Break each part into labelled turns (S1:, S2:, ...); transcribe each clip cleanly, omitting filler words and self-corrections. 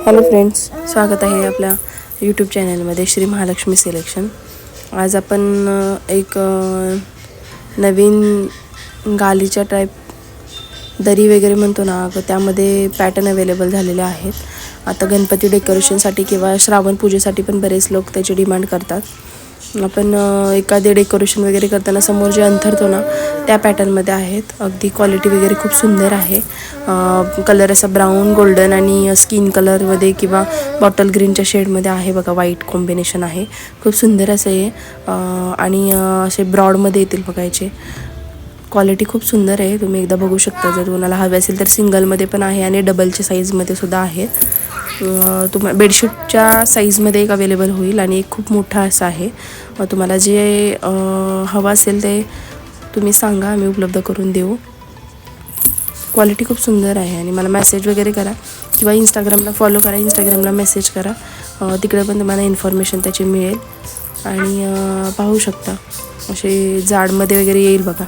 S1: Hello friends, स्वागत आहे आपल्या यूट्यूब चॅनलमध्ये श्री महालक्ष्मी सिलेक्शन। आज आपण एक नवीन गालीच्या टाईप दरी वगैरे म्हणतो ना, त्यामध्ये पॅटर्न अवेलेबल झालेले आहेत। आता गणपती डेकोरेशनसाठी किंवा श्रावण पूजेसाठी पण बरेच लोक त्याची डिमांड करतात। आपण एखादे डेकोरेशन वगैरे करताना समोर जे अंथरतो ना, त्या पॅटर्नमध्ये आहेत। अगदी क्वालिटी वगैरे खूप सुंदर आहे। कलर असा ब्राऊन गोल्डन आणि स्किन कलरमध्ये किंवा बॉटल ग्रीनच्या शेडमध्ये आहे बघा, व्हाईट कॉम्बिनेशन आहे। खूप सुंदर असं आहे आणि असे ब्रॉडमध्ये येतील बघा। याचे क्वालिटी खूप सुंदर आहे, तुम्ही एकदा बघू शकता। जर तुम्हाला हवे असेल तर सिंगलमध्ये पण आहे आणि डबलच्या साईजमध्ये सुद्धा आहे। तुम्हाला बेडशीटच्या साईजमध्ये एक अवेलेबल होईल आणि एक खूप मोठा असा आहे। तुम्हाला जे हवं असेल ते तुम्ही सांगा, आम्ही उपलब्ध करून देऊ। क्वालिटी खूप सुंदर आहे आणि मला मेसेज वगैरे करा किंवा इंस्टाग्रामला फॉलो करा, इंस्टाग्रामला मेसेज करा, तिकडे पण तुम्हाला इन्फॉर्मेशन त्याची मिळेल। आणि पाहू शकता असे जाडमध्ये वगैरे येईल बघा,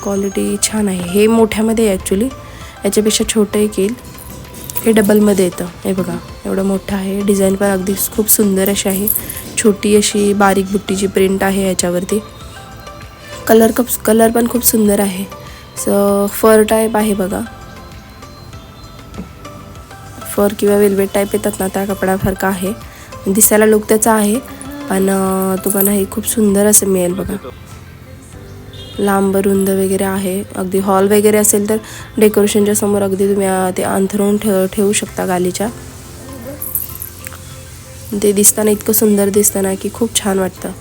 S1: क्वालिटी छान आहे। हे मोठ्यामध्ये आहे ॲक्च्युली, याच्यापेक्षा छोटं एक येईल। हे डबलमध्ये येतं, हे बघा एवढं मोठं आहे। डिझाईन पण अगदी खूप सुंदर अशी आहे, छोटी अशी बारीक बुट्टीची प्रिंट आहे याच्यावरती। कलर पण खूप सुंदर आहे। फर टाईप आहे बघा, फर किंवा वेलवेट टाईप येतात ना, त्या कपड्यासारखा आहे। दिसायला लुक त्याचा आहे, पण तुम्हाला हे खूप सुंदर असं मिळेल बघा। लांब रुंद वगैरे आहे, अगदी हॉल वगैरे असेल तर डेकोरेशनच्या समोर अगदी तुम्ही ते अंथरून ठेवू शकता गालीच्या। ते दिसताना इतकं सुंदर दिसतं ना की खूप छान वाटतं।